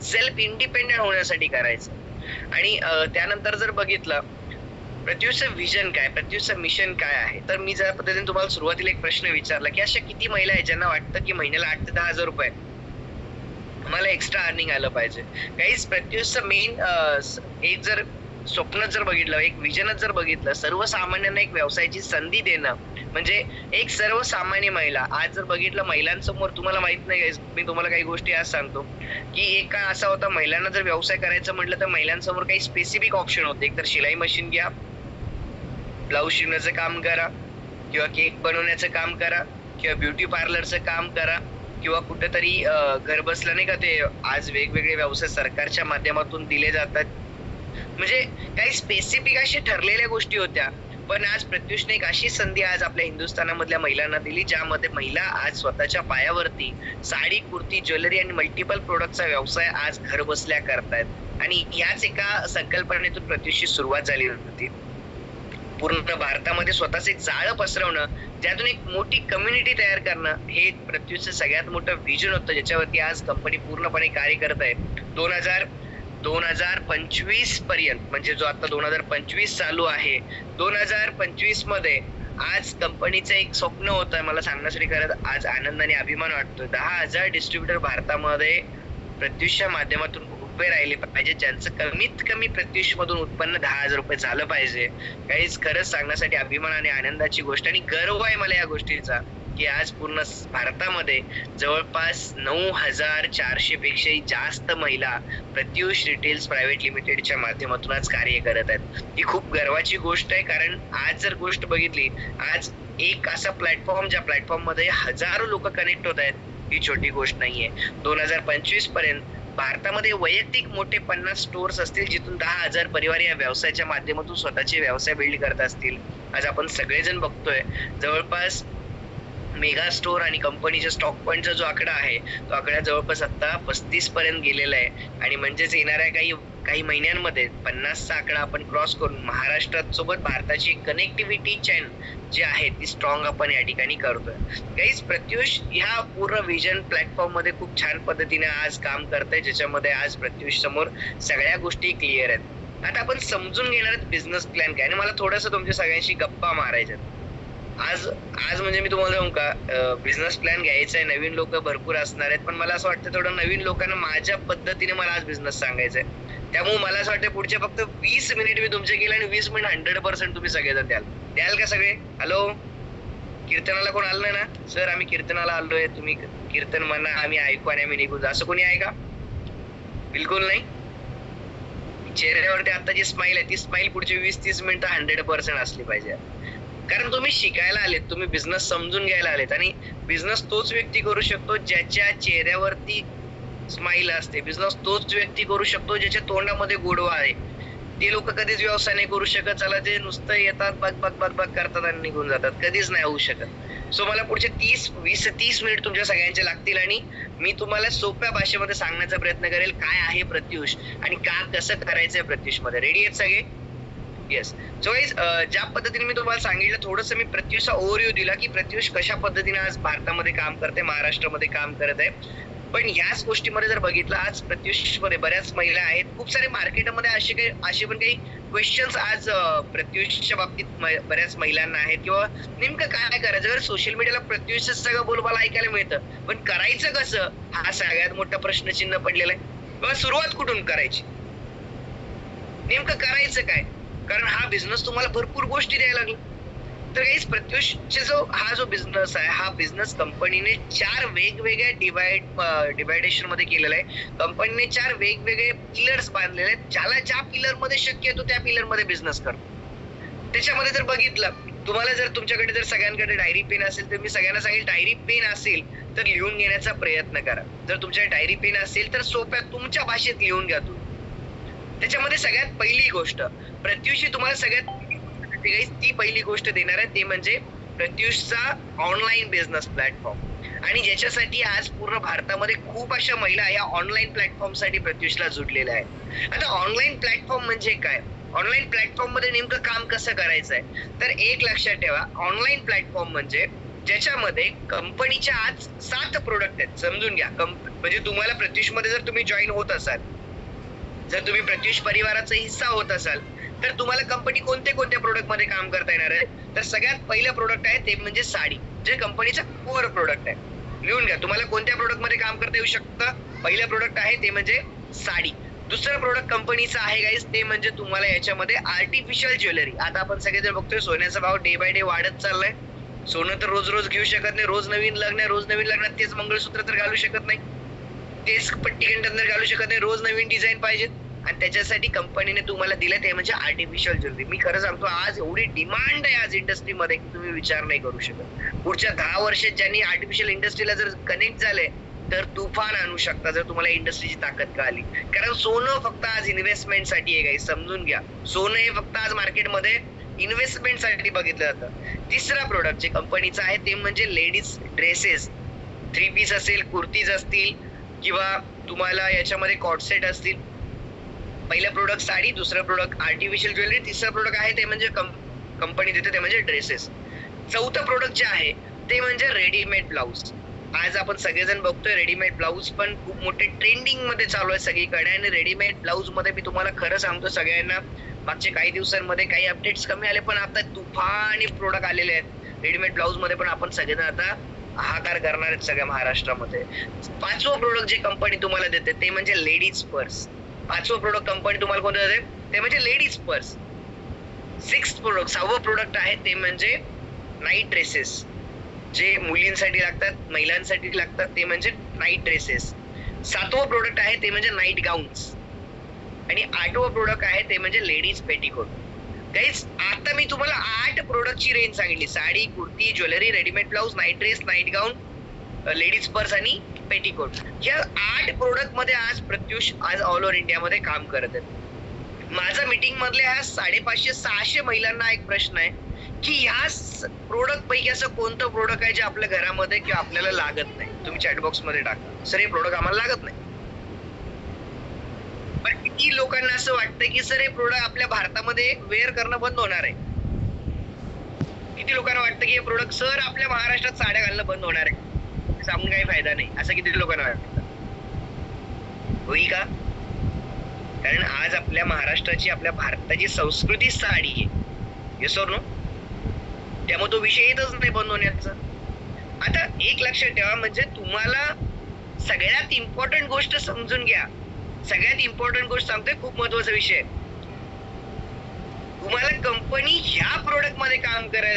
Self independent होण्यासाठी करायचं. आणि त्यानंतर जर बघितलं प्रत्युषचं व्हिजन काय, प्रत्युषचं मिशन काय आहे, तर मी ज्या पद्धतीने तुम्हाला सुरुवातीला एक प्रश्न विचारला, की अशा किती महिला आहेत ज्यांना वाटतं की महिन्याला 8 ते 10,000 रुपये मला एक्स्ट्रा अर्निंग आलं पाहिजे. काहीच प्रत्युषचं मेन एक जर स्वप्न जर बघितलं, एक व्हिजनच जर बघितलं, सर्वसामान्यांना एक व्यवसायाची संधी देणं, म्हणजे एक सर्वसामान्य महिला आज जर बघितलं महिलांसमोर, तुम्हाला माहित नाही guys, मी तुम्हाला काही गोष्टी आज सांगतो, की एक काळ असा होता महिलांना जर व्यवसाय करायचं म्हटलं तर महिलांसमोर काही स्पेसिफिक ऑप्शन होते. एक तर शिलाई मशीन घ्या, ब्लाऊज शिवण्याचं काम करा, किंवा केक बनवण्याचं काम करा, किंवा ब्युटी पार्लरचं काम करा, किंवा कुठेतरी घर बसल्या नाही का ते आज वेगवेगळे व्यवसाय सरकारच्या माध्यमातून दिले जातात. म्हणजे काही स्पेसिफिक अशा ठरलेल्या गोष्टी होत्या. पण आज प्रत्युषने एक अशी संधी आज आपल्या हिंदुस्थानामधल्या महिलांना दिली, ज्यामध्ये महिला आज स्वतःच्या पायावरती साडी, कुर्ती, ज्वेलरी आणि मल्टिपल प्रोडक्टचा व्यवसाय आज घर बसल्या करतायत. आणि याच एका संकल्पनेतून प्रत्युषची सुरुवात झाली होती. पूर्ण भारतामध्ये स्वतःच एक जाळं पसरवणं, ज्यातून एक मोठी कम्युनिटी तयार करणं, हे प्रत्युषचं सगळ्यात मोठं व्हिजन होतं, ज्याच्यावरती आज कंपनी पूर्णपणे कार्य करत आहे. 2025 पर्यंत, म्हणजे जो आता 2025 चालू आहे, 2025 मध्ये आज कंपनीचं एक स्वप्न होतं मला सांगण्यासाठी खरंच आज आनंद आणि अभिमान वाटतोय. 10,000 डिस्ट्रीब्युटर भारतामध्ये प्रत्युषच्या माध्यमातून उभे राहिले पाहिजे, ज्यांचं कमीत कमी प्रत्युष मधून उत्पन्न 10,000 रुपये झालं पाहिजे. काहीच खरंच सांगण्यासाठी अभिमान आणि आनंदाची गोष्ट आणि गर्व आहे मला या गोष्टीचा, की आज पूर्ण भारतामध्ये जवळपास 9,400 पेक्षाही जास्त महिला प्रत्युष रिटेल्स प्रायव्हेट लिमिटेडच्या माध्यमातून आज कार्य करत आहेत. ही खूप गर्वाची गोष्ट आहे, कारण आज जर गोष्ट बघितली, आज एक असा प्लॅटफॉर्म ज्या प्लॅटफॉर्म मध्ये हजारो लोक कनेक्ट होत आहेत, ही छोटी गोष्ट नाहीये. 2025 पर्यंत भारतामध्ये वैयक्तिक मोठे 50 स्टोअर्स असतील, जिथून 10,000 परिवार या व्यवसायाच्या माध्यमातून स्वतःचे व्यवसाय बिल्ड करत असतील. आज आपण सगळेजण बघतोय जवळपास मेगा स्टोअर आणि कंपनीच्या स्टॉक पॉईंटचा जो आकडा आहे, तो आकडा जवळपास आता 35 पर्यंत गेलेला आहे. आणि म्हणजेच येणाऱ्या काही महिन्यांमध्ये 50चा आकडा आपण क्रॉस करून महाराष्ट्रात सोबत भारताची कनेक्टिव्हिटी चेन जी आहे ती स्ट्रॉंग आपण या ठिकाणी करतोय. गाईज, प्रत्युष ह्या पूर्ण विजन प्लॅटफॉर्म मध्ये खूप छान पद्धतीने आज काम करतंय, ज्याच्यामध्ये आज प्रत्युष समोर सगळ्या गोष्टी क्लिअर आहेत. आता आपण समजून घेणार आहेत बिझनेस प्लॅन काय, आणि मला थोडंसं तुमच्या सगळ्यांशी गप्पा मारायच्यात. आज म्हणजे मी तुम्हाला सांगू का, बिझनेस प्लॅन घ्यायचा आहे, नवीन लोक भरपूर असणार आहेत, पण मला असं वाटतं थोडं नवीन लोकांना माझ्या पद्धतीने मला आज बिझनेस सांगायचा आहे. त्यामुळे मला असं वाटतं पुढचे फक्त 20 मिनिट मी तुमचे केले आणि 20 मिनिट 100% तुम्ही सगळेजण द्याल का सगळे? हॅलो, कीर्तनाला कोण आलं नाही ना? सर आम्ही कीर्तनाला आलोय, तुम्ही कीर्तन म्हणा, आम्ही ऐकू आणि आम्ही निघू, असं कोणी आहे का? बिलकुल नाही. चेहऱ्यावरती आता जी स्माइल आहे ती स्माइल पुढचे 20-30 मिनिटं 100% असली पाहिजे. कारण तुम्ही शिकायला आलेत, तुम्ही बिझनेस समजून घ्यायला आलेत, आणि बिझनेस तोच व्यक्ती करू शकतो ज्याच्या चेहऱ्यावरती स्माइल असते. बिझनेस तोच व्यक्ती करू शकतो ज्याच्या तोंडामध्ये गोडवा आहे. ते लोक कधीच व्यवसाय नाही करू शकत. चला, ते नुसतं येतात, बग करतात आणि निघून जातात, कधीच नाही होऊ शकत. सो मला पुढचे 20-30 मिनिट तुमच्या सगळ्यांचे लागतील, आणि मी तुम्हाला सोप्या भाषेमध्ये सांगण्याचा प्रयत्न करेल काय आहे प्रत्युष आणि कसं करायचंय प्रत्युष मध्ये. रेडी आहेत सगळे? येस. सो गाईज, ज्या पद्धतीने मी तुम्हाला सांगितलं, थोडंसं मी प्रत्युषचा ओव्हरव्ह्यू दिला की प्रत्युष कशा पद्धतीने आज भारतामध्ये काम करते, महाराष्ट्रामध्ये काम करत आहे. पण याच गोष्टीमध्ये जर बघितलं, आज प्रत्युष मध्ये बऱ्याच महिला आहेत, खूप सारे मार्केटमध्ये असे पण काही क्वेश्चन्स आज प्रत्युषच्या बाबतीत बऱ्याच महिलांना आहेत, किंवा नेमकं काय करायचं. जर सोशल मीडियाला प्रत्युषचं सगळं बोलबाला ऐकायला मिळतं, पण करायचं कसं हा सगळ्यात मोठा प्रश्नचिन्ह पडलेला आहे. किंवा सुरुवात कुठून करायची, नेमकं करायचं काय, कारण हा बिझनेस तुम्हाला भरपूर गोष्टी द्यायला लागला. तर गाईज, प्रत्युषचे हा जो बिझनेस आहे, हा बिझनेस कंपनीने 4 वेगवेगळ्या डिवायडेशन मध्ये केलेला आहे. कंपनीने 4 वेगवेगळे पिलर्स बांधलेले आहेत, ज्या पिलर मध्ये शक्य येतो त्या पिलर मध्ये बिझनेस करतो. त्याच्यामध्ये जर बघितलं, तुम्हाला जर तुमच्याकडे जर सगळ्यांकडे डायरी पेन असेल, तर मी सगळ्यांना सांगेल डायरी पेन असेल तर लिहून घेण्याचा प्रयत्न करा. जर तुमच्याकडे डायरी पेन असेल तर सोप्या तुमच्या भाषेत लिहून घ्या तुम्ही. त्याच्यामध्ये सगळ्यात पहिली गोष्ट प्रत्युषी तुम्हाला सगळ्यात ती पहिली गोष्ट देणार आहे, ते म्हणजे प्रत्युषचा ऑनलाईन बिझनेस प्लॅटफॉर्म. आणि ज्याच्यासाठी आज पूर्ण भारतामध्ये खूप अशा महिला या ऑनलाईन प्लॅटफॉर्म साठी प्रत्युषला जुडलेल्या आहेत. आता ऑनलाईन प्लॅटफॉर्म म्हणजे काय, ऑनलाईन प्लॅटफॉर्म मध्ये नेमकं काम कसं करायचं आहे, तर एक लक्षात ठेवा, ऑनलाईन प्लॅटफॉर्म म्हणजे ज्याच्यामध्ये कंपनीच्या आज 7 प्रोडक्ट आहेत. समजून घ्या. म्हणजे तुम्हाला प्रत्युष मध्ये जर तुम्ही जॉईन होत असाल, जर तुम्ही प्रत्युष परिवाराचा हिस्सा होत असाल, तर तुम्हाला कंपनी कोणत्या प्रोडक्ट मध्ये काम करता येणार आहे? तर सगळ्यात पहिलं प्रोडक्ट आहे ते म्हणजे साडी, जे कंपनीचा कोर प्रोडक्ट आहे. लिहून घ्या. तुम्हाला कोणत्या प्रोडक्ट मध्ये काम करता येऊ शकतं? पहिलं प्रोडक्ट आहे ते म्हणजे साडी. दुसरं प्रोडक्ट कंपनीचं आहे गाईस, ते म्हणजे तुम्हाला याच्यामध्ये आर्टिफिशियल ज्वेलरी. आता आपण सगळेजण बघतोय सोन्याचा भाव डे बाय डे वाढत चाललाय. सोनं तर रोज रोज घेऊ शकत नाही. रोज नवीन लग्नात तेच मंगळसूत्र तर घालू शकत नाही, तेच पट्टी कंठन घालू शकत नाही. रोज नवीन डिझाईन पाहिजेत आणि त्याच्यासाठी कंपनीने तुम्हाला दिलं ते म्हणजे आर्टिफिशियल ज्वेलरी. मी खरं सांगतो, आज एवढी डिमांड आहे आज इंडस्ट्रीमध्ये की तुम्ही विचार नाही करू शकत. पुढच्या 10 वर्षात ज्यांनी आर्टिफिशियल इंडस्ट्रीला जर कनेक्ट झाले तर तुफान आणू शकता, जर तुम्हाला इंडस्ट्रीची ताकद कळाली. कारण सोनं फक्त आज इन्व्हेस्टमेंटसाठी आहे काही, समजून घ्या. सोनं हे फक्त आज मार्केटमध्ये इन्व्हेस्टमेंटसाठी बघितलं जातं. तिसरा प्रोडक्ट जे कंपनीचा आहे ते म्हणजे लेडीज ड्रेसेस, 3 पीस असेल, कुर्तीज असतील किंवा तुम्हाला याच्यामध्ये कॉर्डसेट असतील. पहिलं प्रोडक्ट साडी, दुसरं प्रोडक्ट आर्टिफिशियल ज्वेलरी, तिसरं प्रोडक्ट आहे ते म्हणजे कंपनी देते ते म्हणजे ड्रेसेस. चौथं प्रोडक्ट जे आहे ते म्हणजे रेडीमेड ब्लाऊज. आज आपण सगळेजण बघतोय रेडीमेड ब्लाऊज पण खूप मोठे ट्रेंडिंग मध्ये चालू आहे सगळीकडे. आणि रेडीमेड ब्लाऊज मध्ये मी तुम्हाला खरं सांगतो, सगळ्यांना मागच्या काही दिवसांमध्ये काही अपडेट्स कमी आले, पण आता तुफानी प्रोडक्ट आलेले आहेत रेडीमेड ब्लाऊज मध्ये. पण आपण सगळेजण आता हाहाकार करणार आहेत सगळ्या महाराष्ट्रामध्ये. 5वं प्रोडक्ट जे कंपनी तुम्हाला देते ते म्हणजे लेडीज पर्स. 5वं प्रोडक्ट कंपनी तुम्हाला कोणतं देते ते म्हणजे लेडीज पर्स. 6वं प्रोडक्ट आहे ते म्हणजे नाईट ड्रेसेस, जे मुलींसाठी लागतात, महिलांसाठी लागतात, ते म्हणजे नाईट ड्रेसेस. 7वं प्रोडक्ट आहे ते म्हणजे नाईट गाऊन्स आणि 8वं प्रोडक्ट आहे ते म्हणजे लेडीज पेटीकोट. गाईज, आता मी तुम्हाला 8 प्रोडक्टची रेंज सांगितली. Sari, kurti, jewellery, readymade blouse, night dress, night gown, ladies purse आणि पेटीकोट. या 8 प्रोडक्ट मध्ये आज प्रत्युष आज ऑल ओव्हर इंडियामध्ये काम करत आहेत. माझा मीटिंग मधल्या ह्या 550-600 महिलांना एक प्रश्न आहे की ह्या प्रोडक्ट पैकी असं कोणतं प्रोडक्ट आहे जे आपल्या घरामध्ये किंवा आपल्याला लागत नाही? तुम्ही चॅट बॉक्स मध्ये टाका, सर हे प्रोडक्ट आम्हाला लागत नाही. पण किती लोकांना असं वाटतं की सर हे प्रोडक्ट आपल्या भारतामध्ये वेअर करणं बंद होणार आहे? किती लोकांना वाटतं की हे प्रोडक्ट सर आपल्या महाराष्ट्रात साड्या घालणं बंद होणार आहे, सांगून काही फायदा नाही, असं किती लोकांना वाटतं? होईल का? कारण आज आपल्या महाराष्ट्राची, आपल्या भारताची संस्कृती साडी आहे. Yes or no? त्यामुळे तो विषय येतच नाही बंद होण्याचा. आता एक लक्षात ठेवा, म्हणजे तुम्हाला सगळ्यात इम्पॉर्टंट गोष्ट समजून घ्या. सगळ्यात इम्पॉर्टंट गोष्ट सांगतोय, खूप महत्वाचा विषय. तुम्हाला कंपनी ह्या प्रोडक्ट मध्ये काम करायचं